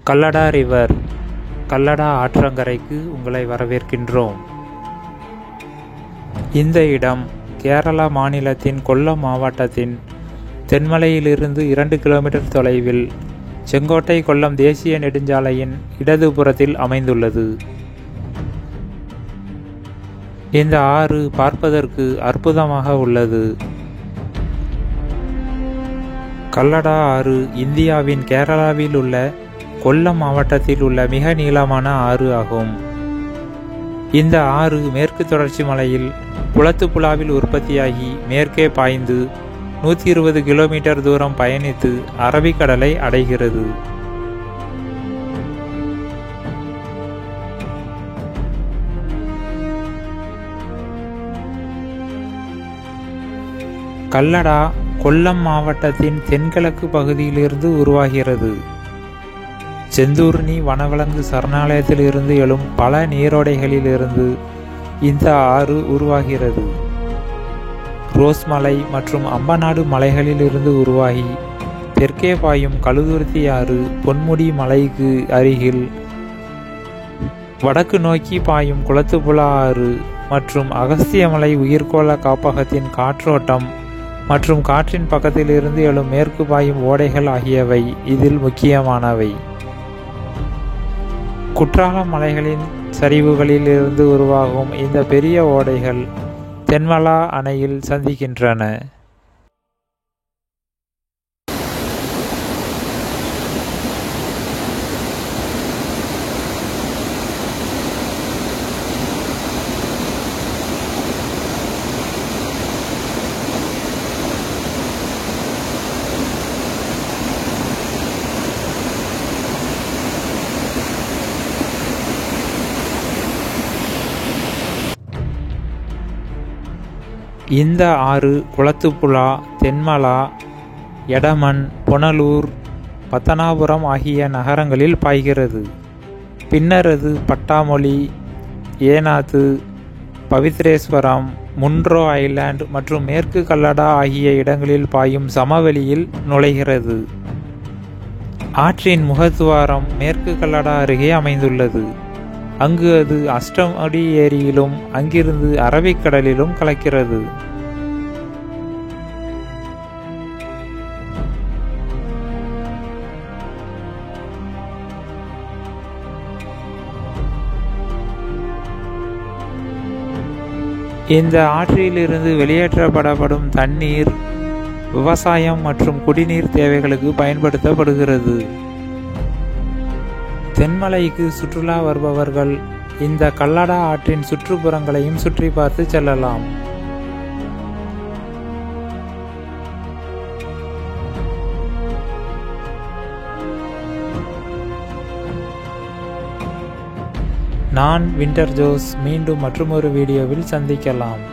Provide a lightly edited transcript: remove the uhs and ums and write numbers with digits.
கல்லடா river, கல்லடா ஆற்றங்கரைக்கு உங்களை வரவேற்கின்றோம். இந்த இடம் கேரளா மாநிலத்தின் கொல்லம் மாவட்டத்தின் தென்மலையிலிருந்து 2 கிலோமீட்டர் தொலைவில் செங்கோட்டை கொல்லம் தேசிய நெடுஞ்சாலையின் இடதுபுறத்தில் அமைந்துள்ளது. இந்த ஆறு பார்ப்பதற்கு அற்புதமாக உள்ளது. கல்லடா ஆறு இந்தியாவின் கேரளாவில் உள்ள கொல்லம் மாவட்டத்தில் உள்ள மிக நீளமான ஆறு ஆகும். இந்த ஆறு மேற்கு தொடர்ச்சி மலையில் குளத்துப்புழாவில் உற்பத்தியாகி மேற்கே பாய்ந்து 120 கிலோமீட்டர் தூரம் பயணித்து அரபிக்கடலை அடைகிறது. கல்லடா கொல்லம் மாவட்டத்தின் தென்கிழக்கு பகுதியிலிருந்து உருவாகிறது. செந்தூர்ணி வனவிலங்கு சரணாலயத்திலிருந்து எழும் பல நீரோடைகளிலிருந்து இந்த ஆறு உருவாகிறது. ரோஸ் மலை மற்றும் அம்பநாடு மலைகளிலிருந்து உருவாகி தெற்கே பாயும் கழுதுருத்தி ஆறு பொன்முடி மலைக்கு அருகில், வடக்கு நோக்கி பாயும் குளத்துப்புழா ஆறு மற்றும் அகஸ்தியமலை உயிர்கோள காப்பகத்தின் காற்றோட்டம் மற்றும் காற்றின் பக்கத்திலிருந்து எழும் மேற்கு பாயும் ஓடைகள் ஆகியவை இதில் முக்கியமானவை. குற்றாலம் மலைகளின் சரிவுகளில் இருந்து உருவாகும் இந்த பெரிய ஓடைகள் தென்மலா அணையில் சந்திக்கின்றன. இந்த ஆறு குளத்துப்புழா, தென்மலா, எடமண், புனலூர், பத்தனாபுரம் ஆகிய நகரங்களில் பாய்கிறது. பின்னர் அது பட்டாமொழி, ஏனாத்து, பவித்ரேஸ்வரம், முன்ட்ரோ ஐலாண்ட் மற்றும் மேற்கு கல்லடா ஆகிய இடங்களில் பாயும் சமவெளியில் நுழைகிறது. ஆற்றின் முகத்துவாரம் மேற்கு கல்லடா அருகே அமைந்துள்ளது. அங்கு அது அஷ்டமுடி ஏரியிலும் அங்கிருந்து அரபிக்கடலிலும் கலக்கிறது. இந்த ஆற்றிலிருந்து வெளியேற்றப்படும் தண்ணீர் விவசாயம் மற்றும் குடிநீர் தேவைகளுக்கு பயன்படுத்தப்படுகிறது. தென்மலைக்கு சுற்றுலா வருபவர்கள் இந்த கல்லடா ஆற்றின் சுற்றுப்புறங்களையும் சுற்றி பார்த்து செல்லலாம். நான் வின்டர் ஜோஸ். மீண்டும் மற்றொரு வீடியோவில் சந்திக்கலாம்.